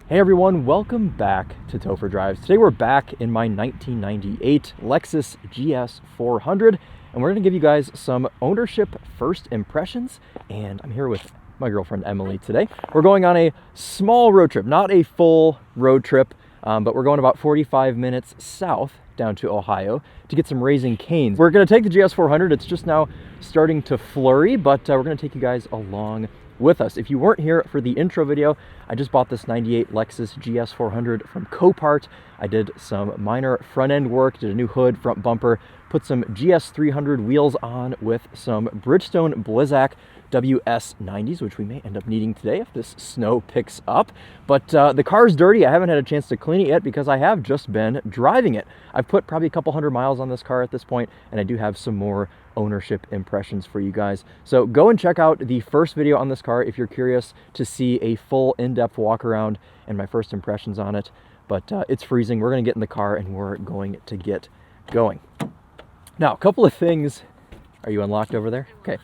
Hey everyone, welcome back to Topher Drives. Today we're back in my 1998 Lexus GS400 and we're going to give you guys some ownership first impressions, and I'm here with my girlfriend Emily today. We're going on a small road trip, not a full road trip, but we're going about 45 minutes south down to Ohio to get some Raising Cane's. We're going to take the GS400. It's just now starting to flurry, but we're going to take you guys along with us. If you weren't here for the intro video, I just bought this 98 Lexus GS400 from Copart. I did some minor front end work, did a new hood, front bumper, put some GS300 wheels on with some Bridgestone Blizzak WS90s, which we may end up needing today if this snow picks up. But the car's dirty. I haven't had a chance to clean it yet because I have just been driving it. I've put probably a couple hundred miles on this car at this point, and I do have some more ownership impressions for you guys. So go and check out the first video on this car if you're curious to see a full in-depth walk around and my first impressions on it. But it's freezing. We're going to get in the car and we're going to get going. Now, a couple of things. Are you unlocked over there? Okay.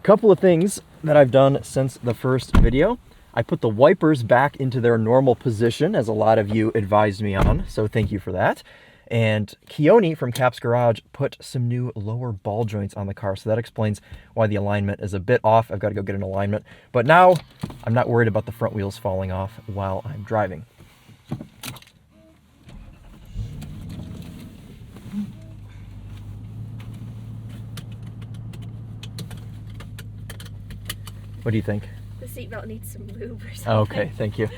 Couple of things that I've done since the first video. I put the wipers back into their normal position, as a lot of you advised me on, so thank you for that. And Keone from Cap's Garage put some new lower ball joints on the car, so that explains why the alignment is a bit off. I've got to go get an alignment, but now I'm not worried about the front wheels falling off while I'm driving. What do you think? The seatbelt needs some lube or something. Okay, thank you.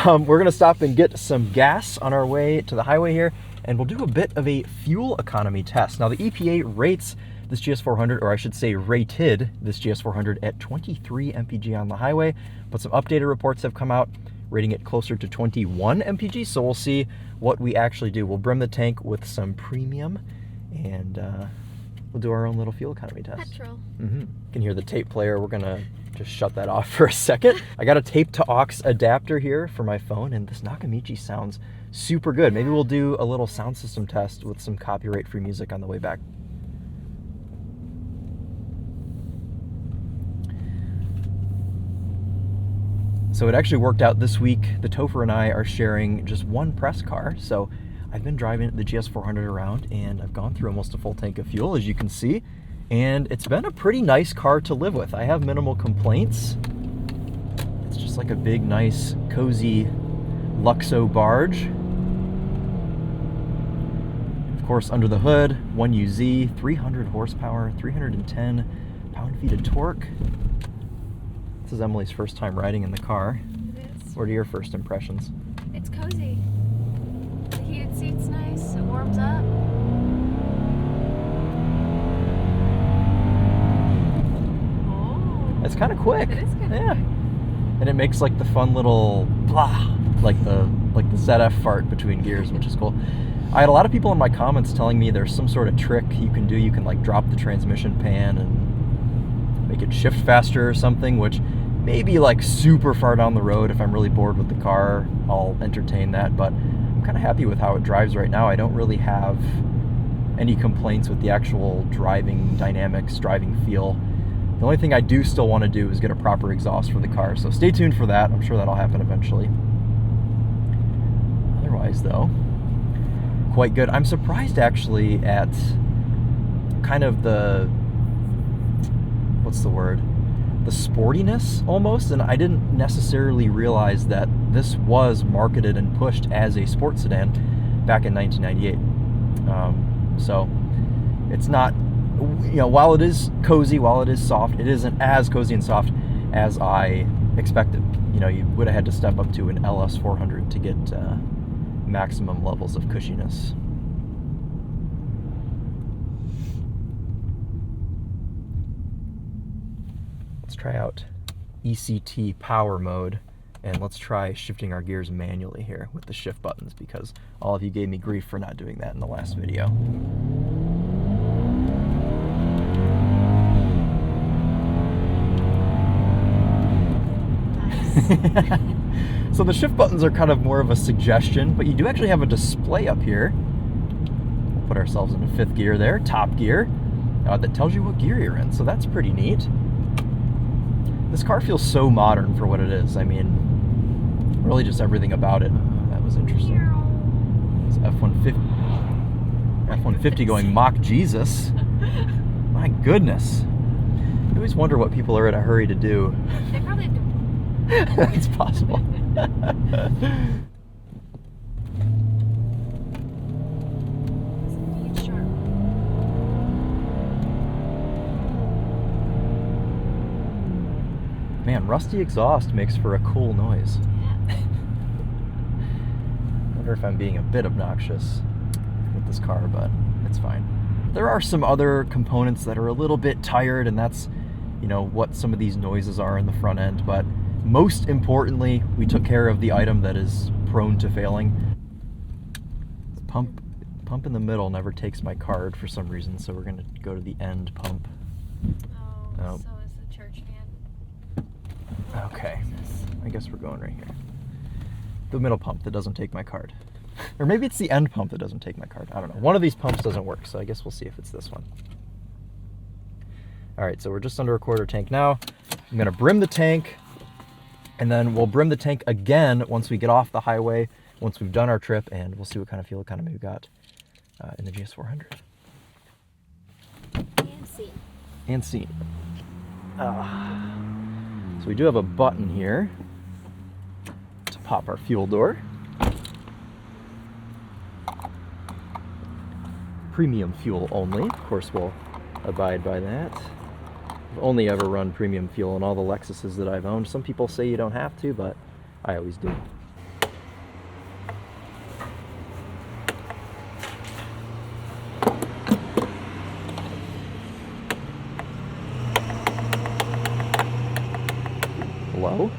We're gonna stop and get some gas on our way to the highway here, and we'll do a bit of a fuel economy test. Now the EPA rates this GS400, or I should say rated this GS400 at 23 mpg on the highway, but some updated reports have come out rating it closer to 21 mpg, so we'll see what we actually do. We'll brim the tank with some premium, and we'll do our own little fuel economy test. Petrol. You can hear the tape player. We're gonna just shut that off for a second. I got a tape to aux adapter here for my phone, and this Nakamichi sounds super good. Maybe we'll do a little sound system test with some copyright-free music on the way back. So it actually worked out this week. The Topher and I are sharing just one press car, so I've been driving the GS400 around, and I've gone through almost a full tank of fuel, as you can see. And it's been a pretty nice car to live with. I have minimal complaints. It's just like a big, nice, cozy Luxo barge. Of course, under the hood, 1UZ, 300 horsepower, 310 pound-feet of torque. This is Emily's first time riding in the car. It is. What are your first impressions? It's cozy. The heated seat's nice. It warms up. It's kind of quick. It is kind of yeah. quick. And it makes like the fun little blah, like the ZF fart between gears, which is cool. I had a lot of people in my comments telling me there's some sort of trick you can do. You can like drop the transmission pan and make it shift faster or something, which maybe like super far down the road, if I'm really bored with the car, I'll entertain that. But I'm kind of happy with how it drives right now. I don't really have any complaints with the actual driving dynamics, driving feel. The only thing I do still want to do is get a proper exhaust for the car, so stay tuned for that. I'm sure that'll happen eventually. Otherwise, though, quite good. I'm surprised actually at kind of the, what's the word? The sportiness almost, and I didn't necessarily realize that this was marketed and pushed as a sports sedan back in 1998. So it's not, you know, while it is cozy, while it is soft, it isn't as cozy and soft as I expected. You know, you would have had to step up to an LS400 to get maximum levels of cushiness. Let's try out ECT power mode, and let's try shifting our gears manually here with the shift buttons, because all of you gave me grief for not doing that in the last video. So the shift buttons are kind of more of a suggestion, but you do actually have a display up here. We'll put ourselves into fifth gear there, top gear, that tells you what gear you're in, so that's pretty neat. This car feels so modern for what it is. I mean, Really just everything about it that was interesting. It's F-150 going Mach Jesus. My goodness. I always wonder what people are in a hurry to do. They probably have to. That's possible. It's sharp. Man, rusty exhaust makes for a cool noise. Yeah. I wonder if I'm being a bit obnoxious with this car, but it's fine. There are some other components that are a little bit tired, and that's, you know, what some of these noises are in the front end, but most importantly, we took care of the item that is prone to failing. The pump in the middle never takes my card for some reason, so we're gonna go to the end pump. Oh, so is the church van. Okay, I guess we're going right here. The middle pump that doesn't take my card. Or maybe it's the end pump that doesn't take my card. I don't know. One of these pumps doesn't work, so I guess we'll see if it's this one. All right, so we're just under a quarter tank now. I'm gonna brim the tank, and then we'll brim the tank again once we get off the highway, once we've done our trip, and we'll see what kind of fuel economy we got in the GS400. And scene. So we do have a button here to pop our fuel door. Premium fuel only. Of course, we'll abide by that. I've only ever run premium fuel in all the Lexuses that I've owned. Some people say you don't have to, but I always do. Hello?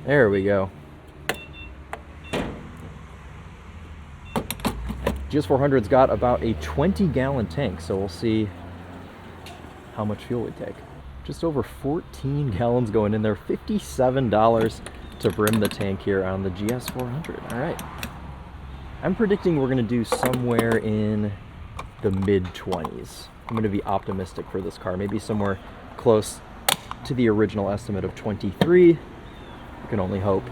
There we go. GS400's got about a 20-gallon tank, so we'll see how much fuel we take. Just over 14 gallons going in there, $57 to brim the tank here on the GS400. All right. I'm predicting we're gonna do somewhere in the mid-20s. I'm gonna be optimistic for this car, maybe somewhere close to the original estimate of 23. You can only hope.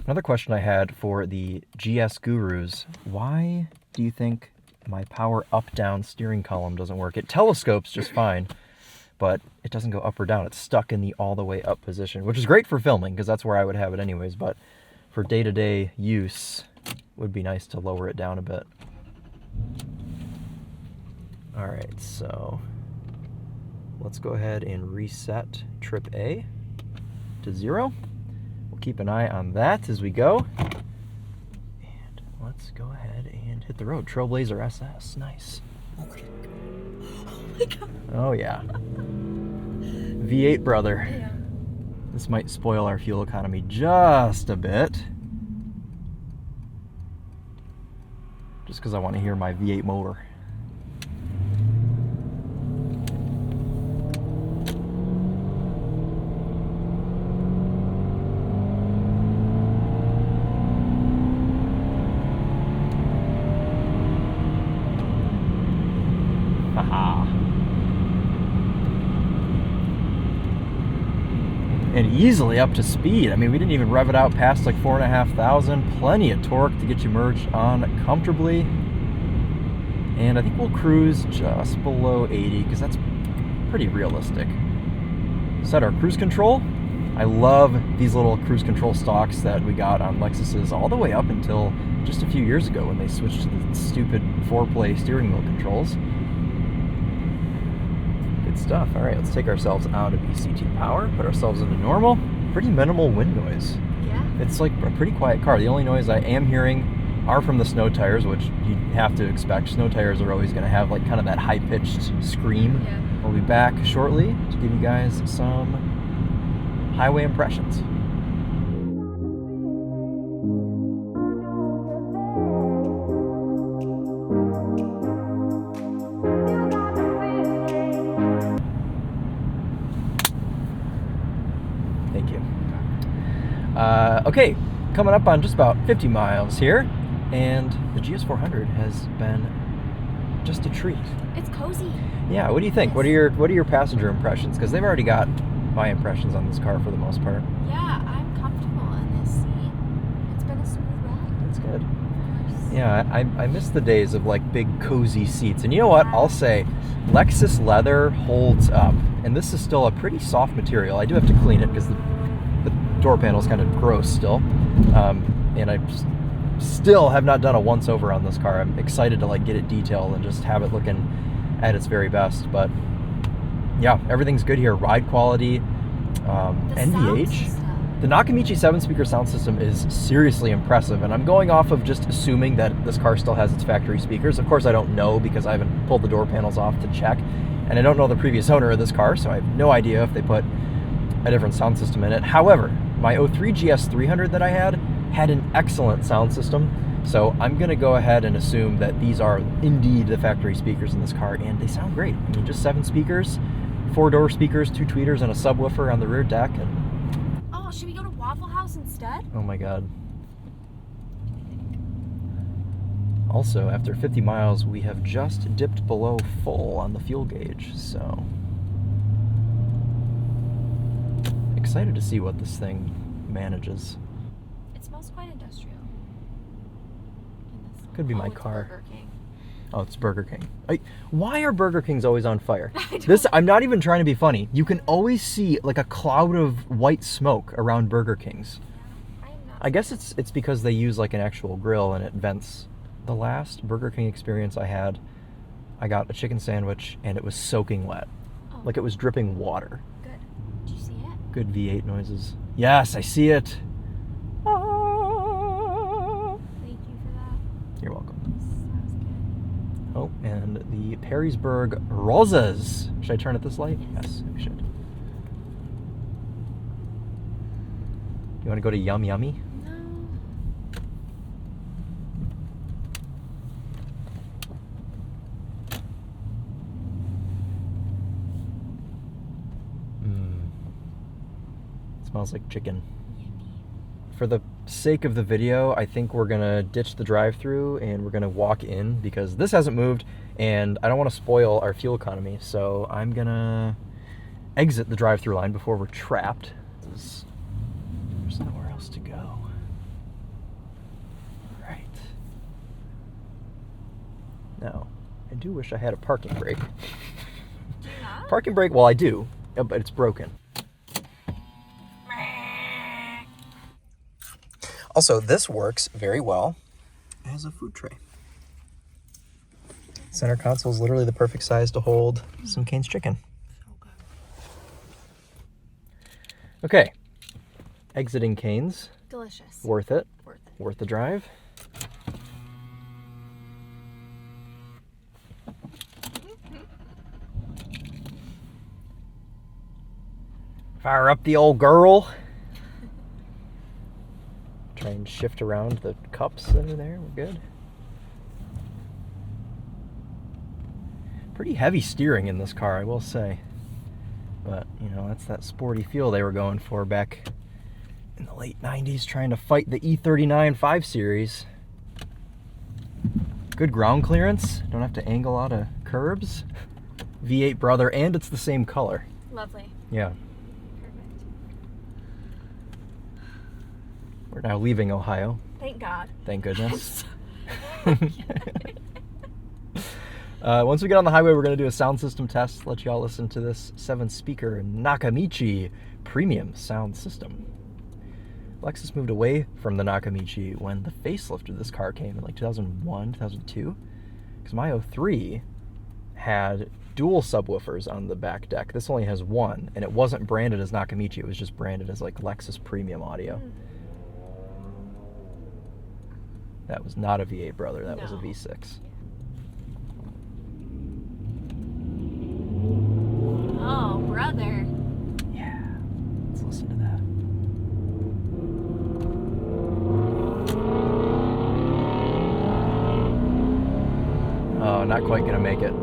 Another question I had for the GS gurus: why do you think my power up-down steering column doesn't work? It telescopes just fine, but it doesn't go up or down. It's stuck in the all the way up position, which is great for filming because that's where I would have it anyways, but for day-to-day use, it would be nice to lower it down a bit. All right, so let's go ahead and reset trip A to 0. We'll keep an eye on that as we go. And let's go ahead and hit the road. Trailblazer SS, nice. Oh my god. Oh yeah. V8 brother. Yeah. This might spoil our fuel economy just a bit. Just because I want to hear my V8 motor. And easily up to speed. I mean, we didn't even rev it out past like 4,500. Plenty of torque to get you merged on comfortably. And I think we'll cruise just below 80 because that's pretty realistic. Set our cruise control. I love these little cruise control stalks that we got on Lexuses all the way up until just a few years ago when they switched to the stupid 4-play steering wheel controls. Good stuff. All right, let's take ourselves out of ECT power, put ourselves into normal. Pretty minimal wind noise. Yeah. It's like a pretty quiet car. The only noise I am hearing are from the snow tires, which you have to expect. Snow tires are always going to have like kind of that high-pitched scream. Yeah. We'll be back shortly to give you guys some highway impressions. Thank you. Okay, coming up on just about 50 miles here, and the GS400 has been just a treat. It's cozy. Yeah, what do you think? What are your passenger impressions? Because they've already got my impressions on this car for the most part. Yeah, I'm comfortable in this seat. It's been a smooth ride. That's good. Of course. Yeah, I miss the days of like big cozy seats. And you know what? I'll say Lexus leather holds up. And this is still a pretty soft material. I do have to clean it because the door panel is kind of gross still. And I still have not done a once over on this car. I'm excited to like get it detailed and just have it looking at its very best. But yeah, everything's good here. Ride quality, NVH. The Nakamichi 7-speaker sound system is seriously impressive, and I'm going off of just assuming that this car still has its factory speakers. Of course, I don't know because I haven't pulled the door panels off to check, and I don't know the previous owner of this car, so I have no idea if they put a different sound system in it. However, my 03 GS400 that I had an excellent sound system, so I'm going to go ahead and assume that these are indeed the factory speakers in this car, and they sound great. I mean, just 7 speakers, 4-door speakers, 2 tweeters, and a subwoofer on the rear deck, and should we go to Waffle House instead? oh my god. Also, after 50 miles, we have just dipped below full on the fuel gauge, so excited to see what this thing manages. It smells quite industrial. Could be my it's car. Burger King. Oh, it's Burger King. Why are Burger Kings always on fire? I'm not even trying to be funny. You can always see like a cloud of white smoke around Burger Kings. I guess it's because they use like an actual grill and it vents. The last Burger King experience I had, I got a chicken sandwich and it was soaking wet. Oh. Like it was dripping water. Good. Did you see it? Good V8 noises. Yes, I see it. Ah. Thank you for that. You're welcome. That was good. Oh, and the Perrysburg Rosas. Should I turn at this light? Yes, we should. You want to go to Yum Yummy? No. Smells like chicken. Yummy. For the sake of the video, I think we're gonna ditch the drive-through and we're gonna walk in because this hasn't moved and I don't want to spoil our fuel economy, so I'm gonna exit the drive-through line before we're trapped. There's nowhere else to go. Right. Now, I do wish I had a parking brake. Do you not? Parking brake, well I do, but it's broken. Also, this works very well as a food tray. Center console is literally the perfect size to hold some Cane's chicken. So good. Okay, exiting Cane's. Delicious. Worth it. Worth it. Worth the drive. Fire up the old girl. Try and shift around the cups that are there. We're good. Pretty heavy steering in this car, I will say. But, you know, that's that sporty feel they were going for back in the late 90s, trying to fight the E39 5 Series. Good ground clearance. Don't have to angle out of curbs. V8 brother, and it's the same color. Lovely. Yeah. Perfect. We're now leaving Ohio. Thank God. Thank goodness. Once we get on the highway, we're going to do a sound system test. Let y'all listen to this 7-speaker Nakamichi premium sound system. Lexus moved away from the Nakamichi when the facelift of this car came in like 2001, 2002. Because my 03 had dual subwoofers on the back deck. This only has one, and it wasn't branded as Nakamichi. It was just branded as like Lexus premium audio. That was not a V8 brother. That was a V6. Oh, brother. Yeah. Let's listen to that. Oh, not quite gonna make it.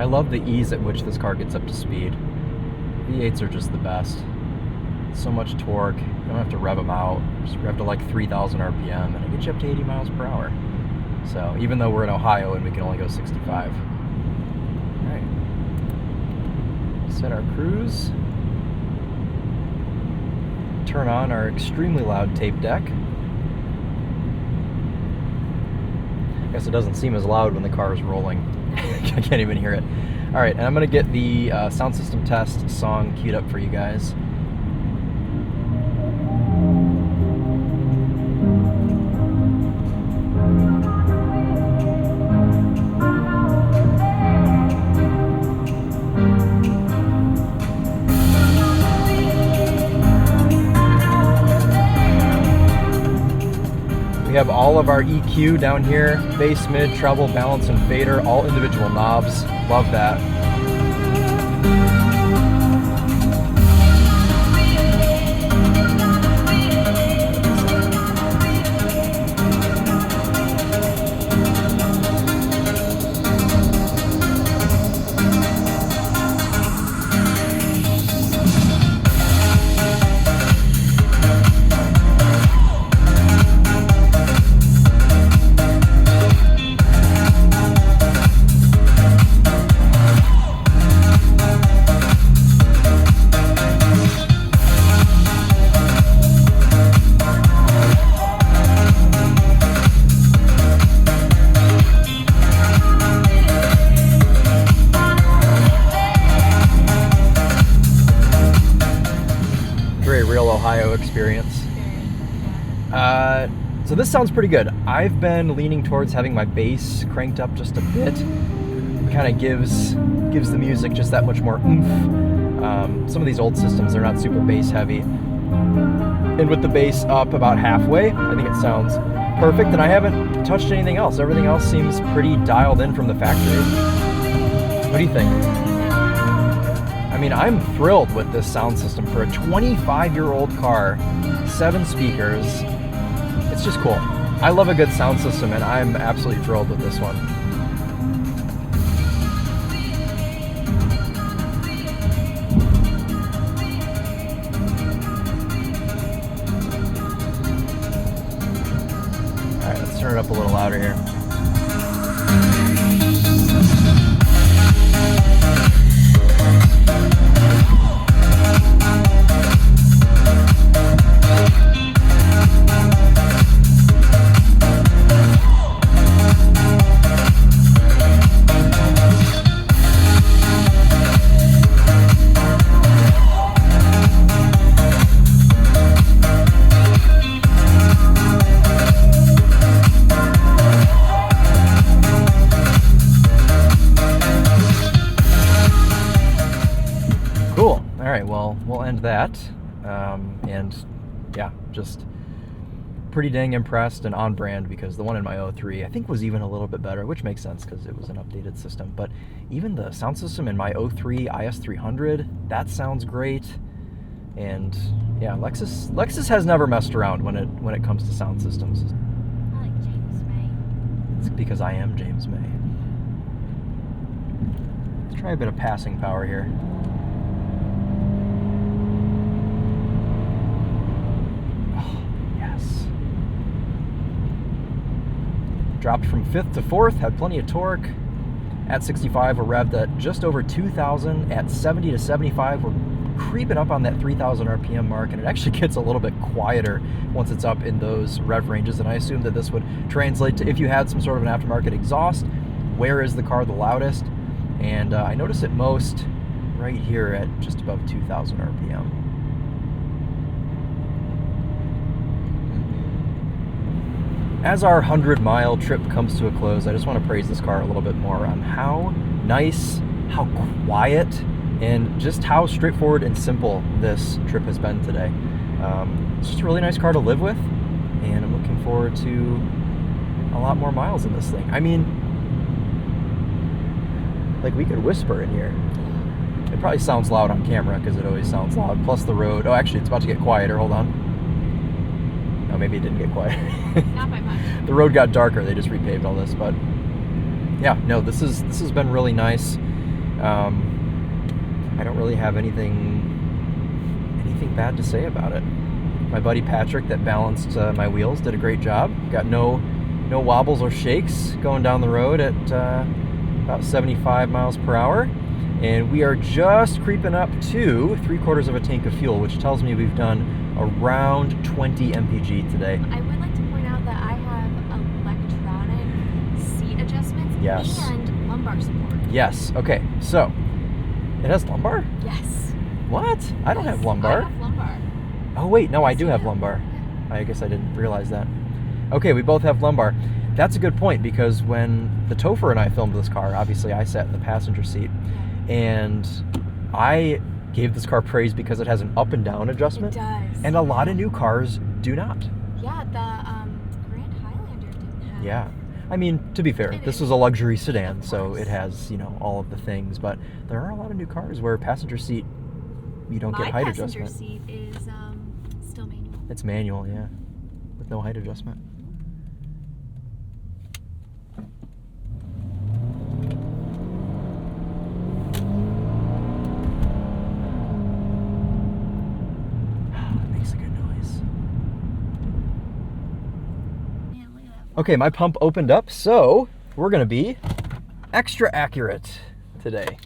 love the ease at which this car gets up to speed. V8s are just the best. So much torque. You don't have to rev them out. Just rev to like 3,000 RPM and it gets you up to 80 miles per hour. So even though we're in Ohio and we can only go 65. All right. Set our cruise. Turn on our extremely loud tape deck. I guess it doesn't seem as loud when the car is rolling. I can't even hear it. All right, and I'm gonna get the sound system test song queued up for you guys. We have all of our EQ down here, bass, mid, treble, balance, and fader, all individual knobs. Love that. Real Ohio experience. So this sounds pretty good. I've been leaning towards having my bass cranked up just a bit. It kind of gives the music just that much more oomph. Some of these old systems are not super bass heavy. And with the bass up about halfway, I think it sounds perfect. And I haven't touched anything else. Everything else seems pretty dialed in from the factory. What do you think? I mean, I'm thrilled with this sound system for a 25-year-old car, 7 speakers. It's just cool. I love a good sound system, and I'm absolutely thrilled with this one. All right, let's turn it up a little louder here. Cool. All right, well, we'll end that. And yeah, just pretty dang impressed and on brand, because the one in my 03 I think was even a little bit better, which makes sense because it was an updated system. But even the sound system in my 03 IS300, that sounds great. And yeah, Lexus has never messed around when it comes to sound systems. I like James May. It's because I am James May. Let's try a bit of passing power here. Dropped from 5th to 4th, had plenty of torque. At 65, we're revved at just over 2,000. At 70 to 75, we're creeping up on that 3,000 RPM mark, and it actually gets a little bit quieter once it's up in those rev ranges. And I assume that this would translate to, if you had some sort of an aftermarket exhaust, where is the car the loudest? And I notice it most right here at just above 2,000 RPM. As our 100-mile trip comes to a close, I just want to praise this car a little bit more on how nice, how quiet, and just how straightforward and simple this trip has been today. It's just a really nice car to live with, and I'm looking forward to a lot more miles in this thing. I mean, like, we could whisper in here. It probably sounds loud on camera because it always sounds loud, plus the road. Oh, actually, it's about to get quieter. Hold on. Oh, maybe it didn't get quiet. Not by much. The road got darker. They just repaved all this, but yeah, no, this has been really nice. I don't really have anything bad to say about it. My buddy Patrick that balanced my wheels did a great job. Got no wobbles or shakes going down the road at about 75 miles per hour. And we are just creeping up to 3/4 of a tank of fuel, which tells me we've done around 20 mpg today. I would like to point out that I have electronic seat adjustments and lumbar support. Yes. Okay. So it has lumbar? Yes. What? I don't have lumbar. I have lumbar. Oh wait, no, I do have lumbar. I guess I didn't realize that. Okay, we both have lumbar. That's a good point, because when the TheTopher and I filmed this car, obviously I sat in the passenger seat, and I gave this car praise because it has an up and down adjustment. It does. And a lot of new cars do not. Yeah, the Grand Highlander didn't have. Yeah. I mean, to be fair, this is a luxury sedan, so it has, all of the things, but there are a lot of new cars where passenger seat, you don't get height adjustment. My passenger seat is still manual. It's manual, yeah, with no height adjustment. It makes a good noise. Man, look at that. Okay, my pump opened up, so we're gonna be extra accurate today.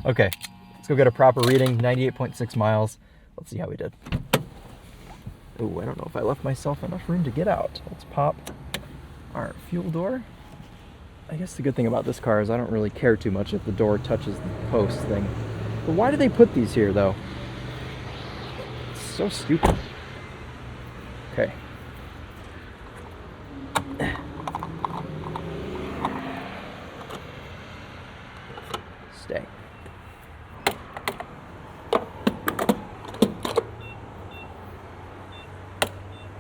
Okay, let's go get a proper reading. 98.6 miles. Let's see how we did. Oh, I don't know if I left myself enough room to get out. Let's pop our fuel door. I guess the good thing about this car is I don't really care too much if the door touches the post thing. But why do they put these here, though? It's so stupid. Okay. Stay.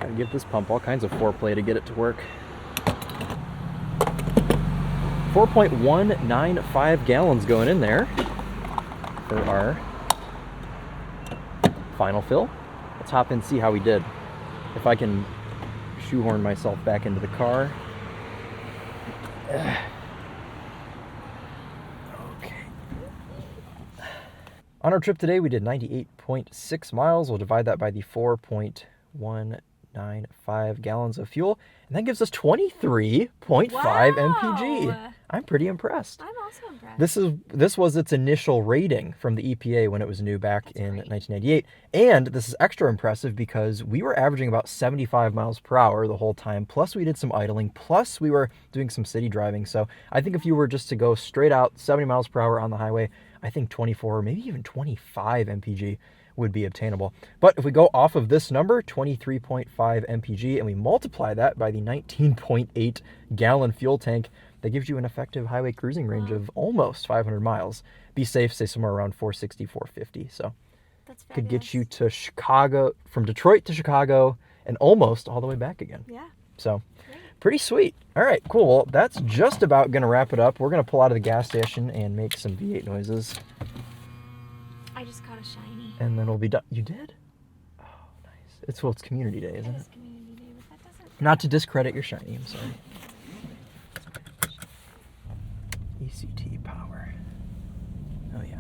Gotta give this pump all kinds of foreplay to get it to work. 4.195 gallons going in there for our final fill. Let's hop in and see how we did. If I can shoehorn myself back into the car. Okay. On our trip today, we did 98.6 miles. We'll divide that by the 4.195 gallons of fuel, and that gives us 23.5 mpg. I'm pretty impressed. I'm also impressed. This was its initial rating from the EPA when it was new back in 1998, and this is extra impressive because we were averaging about 75 miles per hour the whole time, plus we did some idling, plus we were doing some city driving. So I think if you were just to go straight out 70 miles per hour on the highway, I think 24 or maybe even 25 mpg would be obtainable. But if we go off of this number, 23.5 mpg, and we multiply that by the 19.8 gallon fuel tank, that gives you an effective highway cruising range of almost 500 miles. Be safe, say somewhere around 460, 450. So That's could get you to Chicago, from Detroit to Chicago, and almost all the way back again. Yeah. So pretty sweet. All right, cool. Well, that's just about going to wrap it up. We're going to pull out of the gas station and make some V8 noises. I just caught a shiny. And then we'll be done. You did? Oh, nice. It's community day, isn't it? It is community day, but that doesn't... Not to discredit your shiny, I'm sorry. ECT power. Oh, yeah.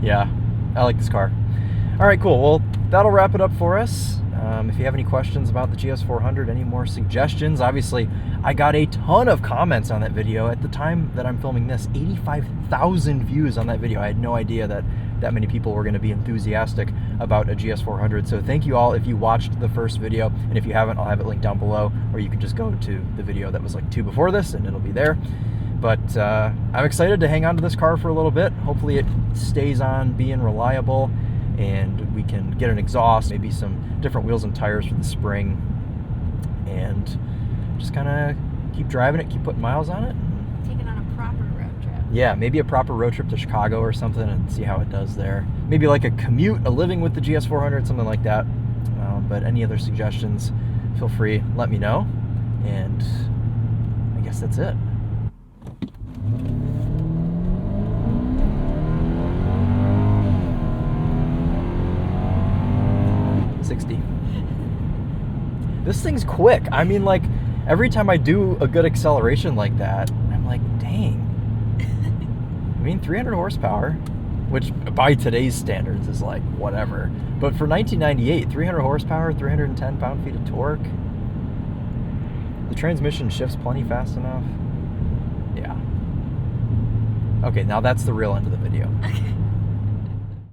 Yeah, I like this car. All right, cool. Well, that'll wrap it up for us. If you have any questions about the GS400, any more suggestions, obviously I got a ton of comments on that video. At the time that I'm filming this, 85,000 views on that video. I had no idea that many people were going to be enthusiastic about a GS400. So thank you all if you watched the first video, and if you haven't, I'll have it linked down below, or you can just go to the video that was like 2 before this and it'll be there. But I'm excited to hang on to this car for a little bit. Hopefully it stays on being reliable, and we can get an exhaust, maybe some different wheels and tires for the spring, and just kind of keep driving it, keep putting miles on it. Take it on a proper road trip. Yeah, maybe a proper road trip to Chicago or something, and see how it does there. Maybe like a commute, a living with the GS400, something like that. But any other suggestions, feel free, let me know. And I guess that's it. This thing's quick. I mean, like, every time I do a good acceleration like that, I'm like, dang. I mean, 300 horsepower, which by today's standards is like whatever. But for 1998, 300 horsepower, 310 pound-feet of torque. The transmission shifts plenty fast enough. Yeah. Okay, now that's the real end of the video. Okay.